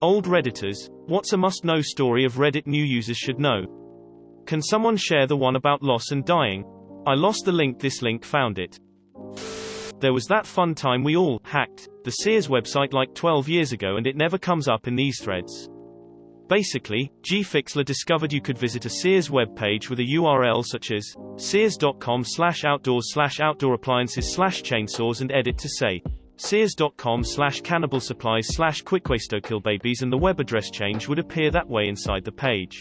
Old Redditors, what's a must-know story of Reddit new users should know? Can someone share the one about loss and dying? I lost the link, this link found it. There was that fun time we all hacked the Sears website like 12 years ago and it never comes up in these threads. Basically, Gfixler discovered you could visit a Sears web page with a URL such as sears.com/outdoors/outdoor-appliances/chainsaws and edit to say sears.com/cannibal-supplies/quick-waste-o-kill-babies, and the web address change would appear that way inside the page.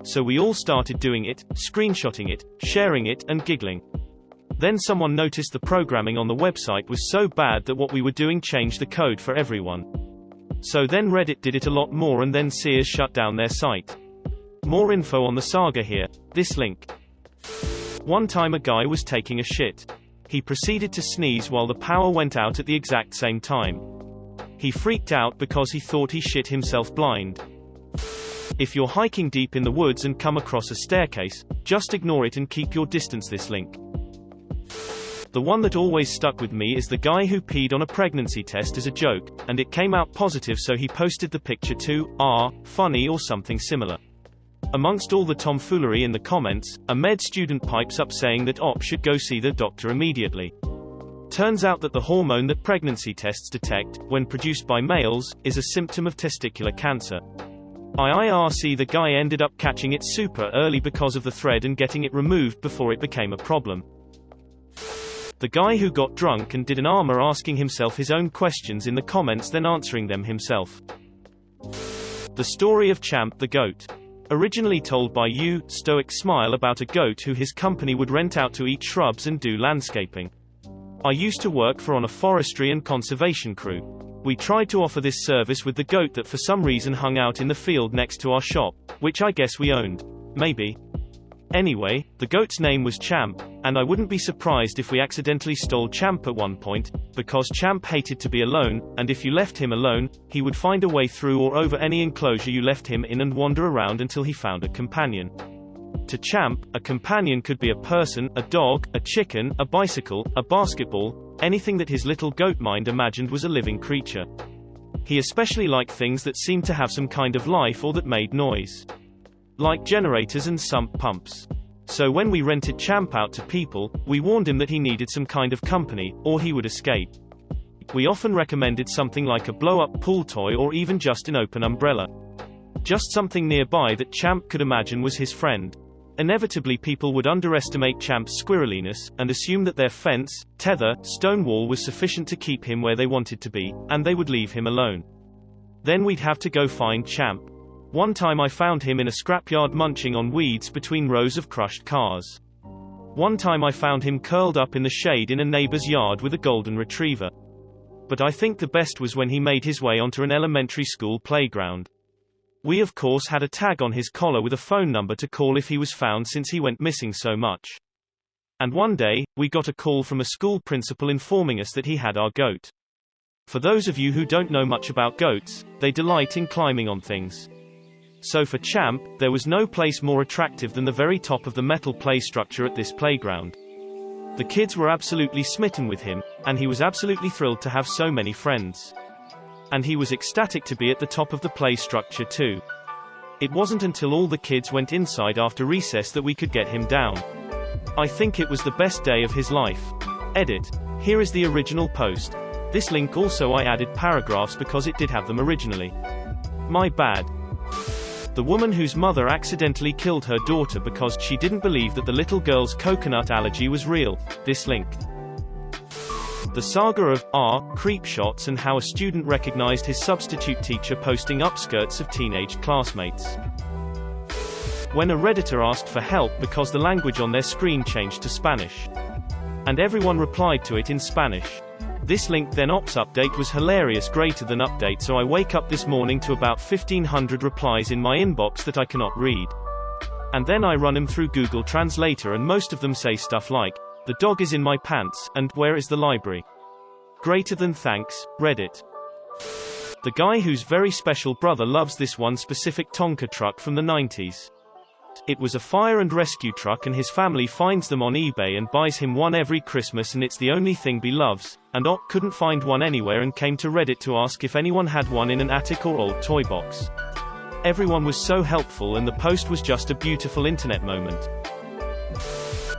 So we all started doing it, screenshotting it, sharing it, and giggling. Then someone noticed the programming on the website was so bad that what we were doing changed the code for everyone. So then Reddit did it a lot more and then Sears shut down their site. More info on the saga here, this link. One time a guy was taking a shit. He proceeded to sneeze while the power went out at the exact same time. He freaked out because he thought he shit himself blind. If you're hiking deep in the woods and come across a staircase, just ignore it and keep your distance, this link. The one that always stuck with me is the guy who peed on a pregnancy test as a joke, and it came out positive, so he posted the picture too, funny or something similar. Amongst all the tomfoolery in the comments, a med student pipes up saying that op should go see the doctor immediately. Turns out that the hormone that pregnancy tests detect, when produced by males, is a symptom of testicular cancer. IRC, the guy ended up catching it super early because of the thread and getting it removed before it became a problem. The guy who got drunk and did an armor asking himself his own questions in the comments, then answering them himself. The story of Champ the goat. Originally told by Stoic Smile about a goat who his company would rent out to eat shrubs and do landscaping. I used to work on a forestry and conservation crew. We tried to offer this service with the goat that for some reason hung out in the field next to our shop, which I guess we owned. Maybe. Anyway, the goat's name was Champ, and I wouldn't be surprised if we accidentally stole Champ at one point, because Champ hated to be alone, and if you left him alone, he would find a way through or over any enclosure you left him in and wander around until he found a companion. To Champ, a companion could be a person, a dog, a chicken, a bicycle, a basketball, anything that his little goat mind imagined was a living creature. He especially liked things that seemed to have some kind of life or that made noise. Like generators and sump pumps. So when we rented Champ out to people, we warned him that he needed some kind of company, or he would escape. We often recommended something like a blow-up pool toy or even just an open umbrella. Just something nearby that Champ could imagine was his friend. Inevitably people would underestimate Champ's squirreliness, and assume that their fence, tether, stone wall was sufficient to keep him where they wanted to be, and they would leave him alone. Then we'd have to go find Champ. One time I found him in a scrapyard munching on weeds between rows of crushed cars. One time I found him curled up in the shade in a neighbor's yard with a golden retriever. But I think the best was when he made his way onto an elementary school playground. We of course had a tag on his collar with a phone number to call if he was found, since he went missing so much. And one day, we got a call from a school principal informing us that he had our goat. For those of you who don't know much about goats, they delight in climbing on things. So for Champ, there was no place more attractive than the very top of the metal play structure at this playground. The kids were absolutely smitten with him, and he was absolutely thrilled to have so many friends. And he was ecstatic to be at the top of the play structure too. It wasn't until all the kids went inside after recess that we could get him down. I think it was the best day of his life. Edit. Here is the original post. This link also I added paragraphs because it did have them originally. My bad. The woman whose mother accidentally killed her daughter because she didn't believe that the little girl's coconut allergy was real. This link. The saga of creep shots and how a student recognized his substitute teacher posting upskirts of teenage classmates. When a Redditor asked for help because the language on their screen changed to Spanish. And everyone replied to it in Spanish. This link. Then ops update was hilarious, greater than update, so I wake up this morning to about 1500 replies in my inbox that I cannot read. And then I run them through Google Translator and most of them say stuff like, the dog is in my pants, and where is the library? Greater than thanks, Reddit. The guy whose very special brother loves this one specific Tonka truck from the 90s. It was a fire and rescue truck, and his family finds them on eBay and buys him one every Christmas, and it's the only thing Bee loves. And Ott couldn't find one anywhere and came to Reddit to ask if anyone had one in an attic or old toy box. Everyone was so helpful, and the post was just a beautiful internet moment.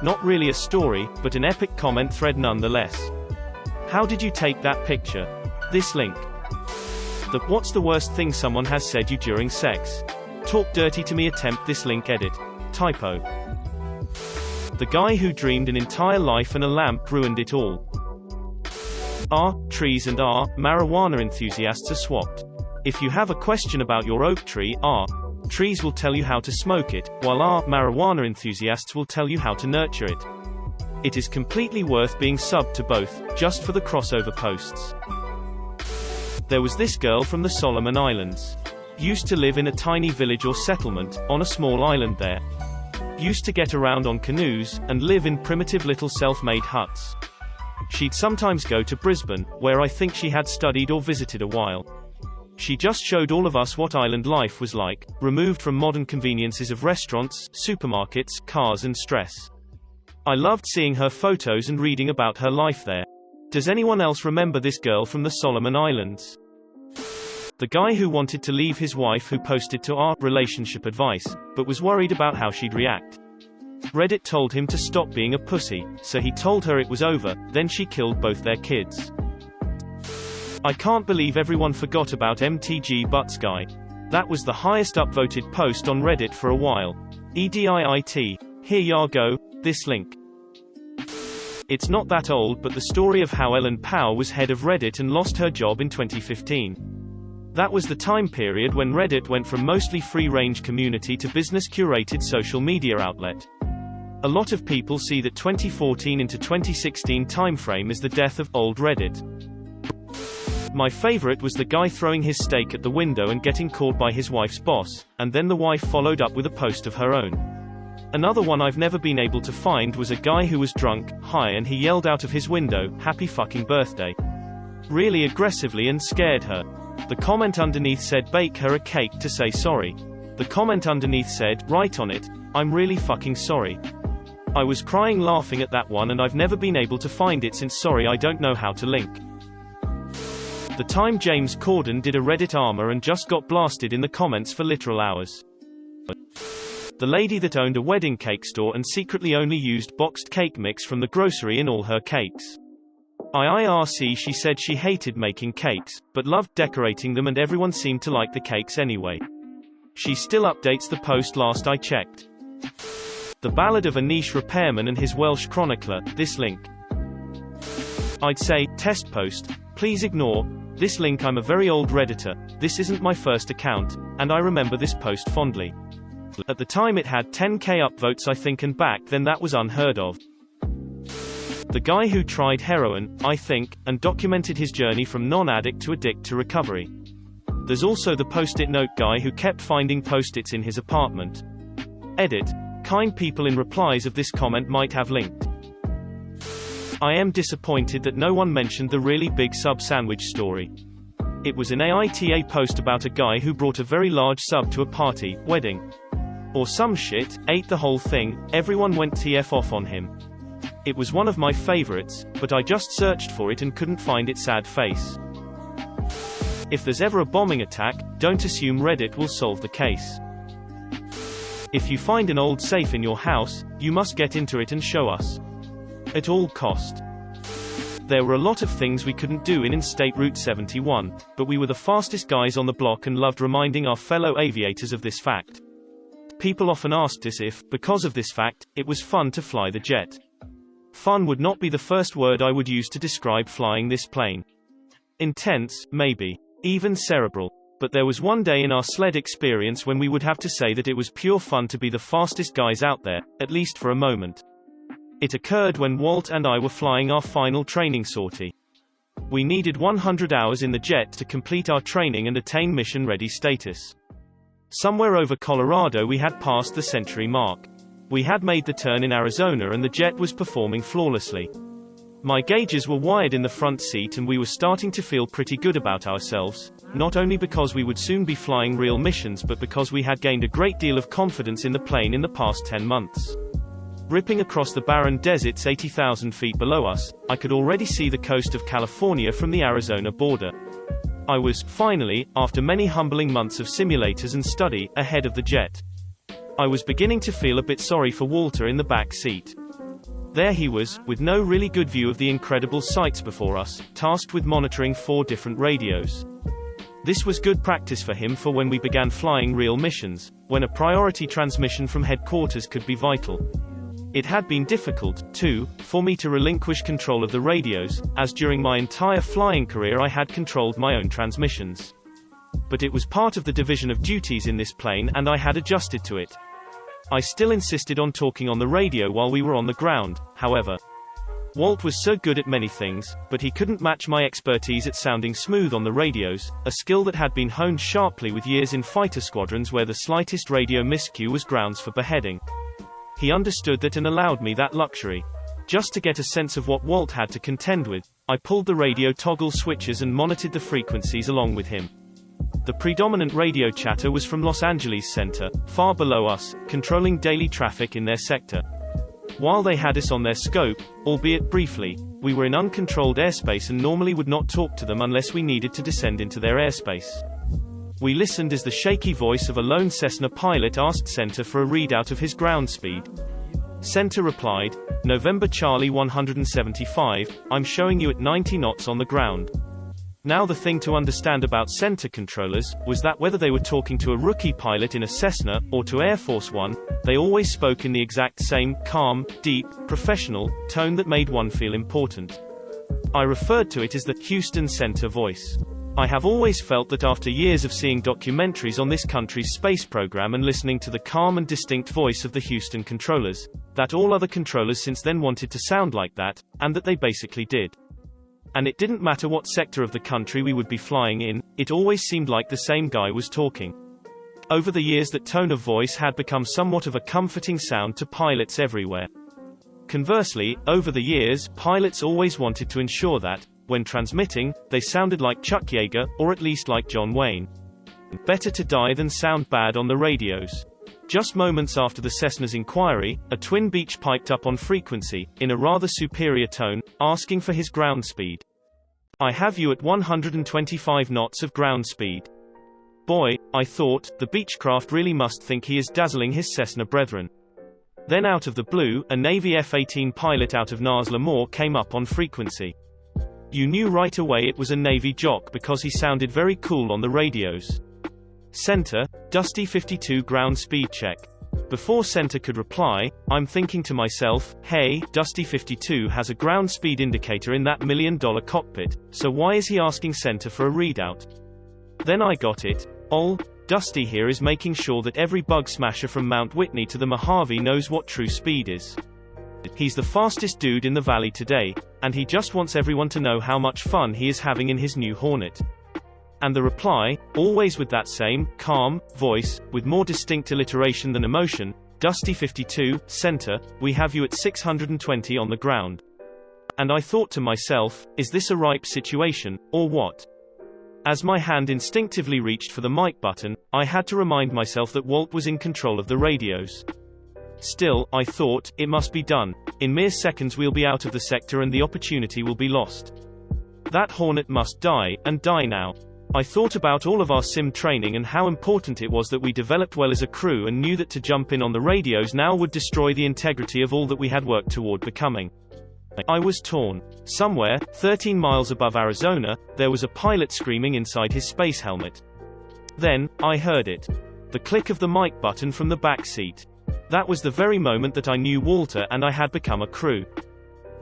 Not really a story, but an epic comment thread nonetheless. How did you take that picture? This link. What's the worst thing someone has said you during sex? Talk dirty to me. Attempt this link. Edit. Typo. The guy who dreamed an entire life and a lamp ruined it all. Trees and marijuana enthusiasts are swapped. If you have a question about your oak tree, trees will tell you how to smoke it, while marijuana enthusiasts will tell you how to nurture it. It is completely worth being subbed to both, just for the crossover posts. There was this girl from the Solomon Islands. Used to live in a tiny village or settlement, on a small island there. Used to get around on canoes, and live in primitive little self-made huts. She'd sometimes go to Brisbane, where I think she had studied or visited a while. She just showed all of us what island life was like, removed from modern conveniences of restaurants, supermarkets, cars and stress. I loved seeing her photos and reading about her life there. Does anyone else remember this girl from the Solomon Islands? The guy who wanted to leave his wife, who posted to our relationship advice, but was worried about how she'd react. Reddit told him to stop being a pussy, so he told her it was over, then she killed both their kids. I can't believe everyone forgot about MTG Butts guy. That was the highest upvoted post on Reddit for a while. EDIIT. Here ya go, this link. It's not that old, but the story of how Ellen Pao was head of Reddit and lost her job in 2015. That was the time period when Reddit went from mostly free-range community to business-curated social media outlet. A lot of people see that 2014 into 2016 timeframe as the death of old Reddit. My favorite was the guy throwing his steak at the window and getting caught by his wife's boss, and then the wife followed up with a post of her own. Another one I've never been able to find was a guy who was drunk, high, and he yelled out of his window, "Happy fucking birthday." Really aggressively, and scared her. The comment underneath said, "Bake her a cake to say sorry." The comment underneath said, "Write on it, I'm really fucking sorry." I was crying laughing at that one, and I've never been able to find it since. Sorry, I don't know how to link. The time James Corden did a Reddit armor and just got blasted in the comments for literal hours. The lady that owned a wedding cake store and secretly only used boxed cake mix from the grocery in all her cakes. IRC, she said she hated making cakes, but loved decorating them, and everyone seemed to like the cakes anyway. She still updates the post last I checked. The Ballad of a Niche Repairman and his Welsh chronicler, this link. I'd say, test post, please ignore this link. I'm a very old Redditor, this isn't my first account, and I remember this post fondly. At the time it had 10k upvotes I think, and back then that was unheard of. The guy who tried heroin, I think, and documented his journey from non-addict to addict to recovery. There's also the post-it note guy who kept finding post-its in his apartment. Edit. Kind people in replies of this comment might have linked. I am disappointed that no one mentioned the really big sub sandwich story. It was an AITA post about a guy who brought a very large sub to a party, wedding, or some shit, ate the whole thing, everyone went TF off on him. It was one of my favorites, but I just searched for it and couldn't find its sad face. If there's ever a bombing attack, don't assume Reddit will solve the case. If you find an old safe in your house, you must get into it and show us. At all cost. There were a lot of things we couldn't do in State Route 71, but we were the fastest guys on the block and loved reminding our fellow aviators of this fact. People often asked us if, because of this fact, it was fun to fly the jet. Fun would not be the first word I would use to describe flying this plane. Intense, maybe. Even cerebral. But there was one day in our sled experience when we would have to say that it was pure fun to be the fastest guys out there, at least for a moment. It occurred when Walt and I were flying our final training sortie. We needed 100 hours in the jet to complete our training and attain mission-ready status. Somewhere over Colorado we had passed the century mark. We had made the turn in Arizona and the jet was performing flawlessly. My gauges were wired in the front seat and we were starting to feel pretty good about ourselves, not only because we would soon be flying real missions but because we had gained a great deal of confidence in the plane in the past 10 months. Ripping across the barren deserts 80,000 feet below us, I could already see the coast of California from the Arizona border. I was, finally, after many humbling months of simulators and study, ahead of the jet. I was beginning to feel a bit sorry for Walter in the back seat. There he was, with no really good view of the incredible sights before us, tasked with monitoring 4 different radios. This was good practice for him for when we began flying real missions, when a priority transmission from headquarters could be vital. It had been difficult, too, for me to relinquish control of the radios, as during my entire flying career I had controlled my own transmissions. But it was part of the division of duties in this plane and I had adjusted to it. I still insisted on talking on the radio while we were on the ground, however. Walt was so good at many things, but he couldn't match my expertise at sounding smooth on the radios, a skill that had been honed sharply with years in fighter squadrons where the slightest radio miscue was grounds for beheading. He understood that and allowed me that luxury. Just to get a sense of what Walt had to contend with, I pulled the radio toggle switches and monitored the frequencies along with him. The predominant radio chatter was from Los Angeles Center, far below us, controlling daily traffic in their sector. While they had us on their scope, albeit briefly, we were in uncontrolled airspace and normally would not talk to them unless we needed to descend into their airspace. We listened as the shaky voice of a lone Cessna pilot asked Center for a readout of his ground speed. Center replied, "November Charlie 175, I'm showing you at 90 knots on the ground." Now the thing to understand about center controllers was that whether they were talking to a rookie pilot in a Cessna, or to Air Force One, they always spoke in the exact same, calm, deep, professional, tone that made one feel important. I referred to it as the Houston Center voice. I have always felt that after years of seeing documentaries on this country's space program and listening to the calm and distinct voice of the Houston controllers, that all other controllers since then wanted to sound like that, and that they basically did. And it didn't matter what sector of the country we would be flying in, it always seemed like the same guy was talking. Over the years that tone of voice had become somewhat of a comforting sound to pilots everywhere. Conversely, over the years, pilots always wanted to ensure that, when transmitting, they sounded like Chuck Yeager, or at least like John Wayne. Better to die than sound bad on the radios. Just moments after the Cessna's inquiry, a twin Beech piped up on frequency, in a rather superior tone, asking for his ground speed. "I have you at 125 knots of ground speed." Boy, I thought, the Beechcraft really must think he is dazzling his Cessna brethren. Then out of the blue, a Navy F-18 pilot out of Nars Lemoore came up on frequency. You knew right away it was a Navy jock because he sounded very cool on the radios. "Center, Dusty 52 ground speed check." Before Center could reply, I'm thinking to myself, hey, Dusty 52 has a ground speed indicator in that $1 million cockpit, so why is he asking Center for a readout? Then I got it. Dusty here is making sure that every bug smasher from Mount Whitney to the Mojave knows what true speed is. He's the fastest dude in the valley today, and he just wants everyone to know how much fun he is having in his new Hornet. And the reply, always with that same, calm, voice, with more distinct alliteration than emotion, "Dusty 52, Center, we have you at 620 on the ground." And I thought to myself, is this a ripe situation, or what? As my hand instinctively reached for the mic button, I had to remind myself that Walt was in control of the radios. Still, I thought, it must be done. In mere seconds we'll be out of the sector and the opportunity will be lost. That Hornet must die, and die now. I thought about all of our sim training and how important it was that we developed well as a crew and knew that to jump in on the radios now would destroy the integrity of all that we had worked toward becoming. I was torn. Somewhere, 13 miles above Arizona, there was a pilot screaming inside his space helmet. Then, I heard it. The click of the mic button from the back seat. That was the very moment that I knew Walter and I had become a crew.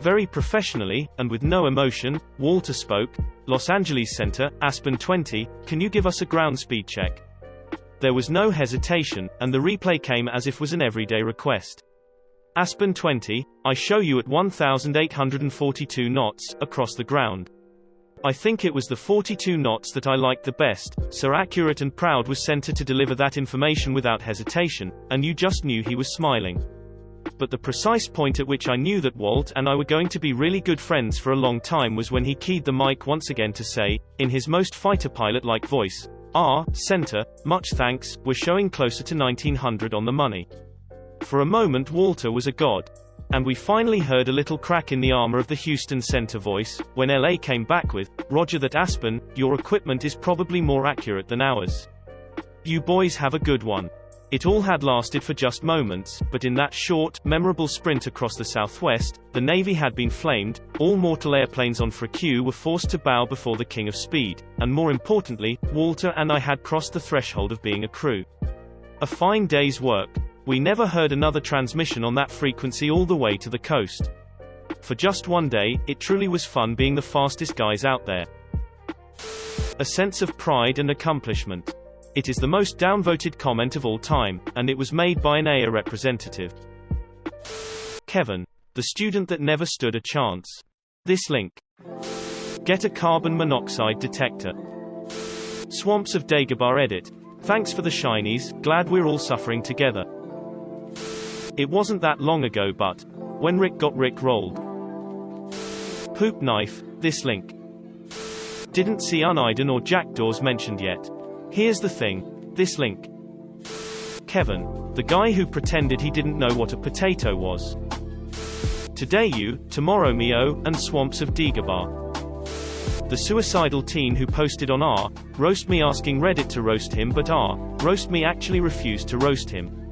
Very professionally, and with no emotion, Walter spoke. "Los Angeles Center, Aspen 20, can you give us a ground speed check?" There was no hesitation, and the replay came as if was an everyday request. "Aspen 20, I show you at 1,842 knots, across the ground." I think it was the 42 knots that I liked the best, so accurate and proud was Center to deliver that information without hesitation, and you just knew he was smiling. but the precise point at which I knew that Walt and I were going to be really good friends for a long time was when he keyed the mic once again to say, in his most fighter pilot-like voice, Center, much thanks, we're showing closer to 1900 on the money. For a moment Walter was a god. And we finally heard a little crack in the armor of the Houston center voice, when LA came back with, Roger that Aspen, your equipment is probably more accurate than ours. You boys have a good one. It all had lasted for just moments, but in that short, memorable sprint across the Southwest, the Navy had been flamed, all mortal airplanes on FRQ were forced to bow before the King of Speed, and more importantly, Walter and I had crossed the threshold of being a crew. A fine day's work. We never heard another transmission on that frequency all the way to the coast. For just one day, it truly was fun being the fastest guys out there. A sense of pride and accomplishment. It is the most downvoted comment of all time, and it was made by an AA representative. Kevin. The student that never stood a chance. This link. Get a carbon monoxide detector. Swamps of Dagobah edit. Thanks for the shinies, glad we're all suffering together. It wasn't that long ago but when Rick got Rick-rolled. Poop knife, this link. Didn't see Unaiden or Jackdaws mentioned yet. Here's the thing, this link. Kevin, the guy who pretended he didn't know what a potato was. Today you, tomorrow me-o, and Swamps of Dagobah. The suicidal teen who posted on roast me asking Reddit to roast him but roast me actually refused to roast him.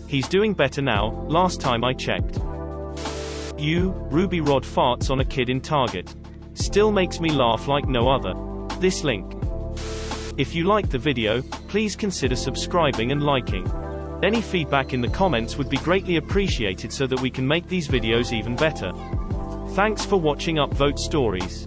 He's doing better now, last time I checked. You, Ruby Rod farts on a kid in Target. Still makes me laugh like no other. This link. If you liked the video, please consider subscribing and liking. Any feedback in the comments would be greatly appreciated so that we can make these videos even better. Thanks for watching Upvote Stories.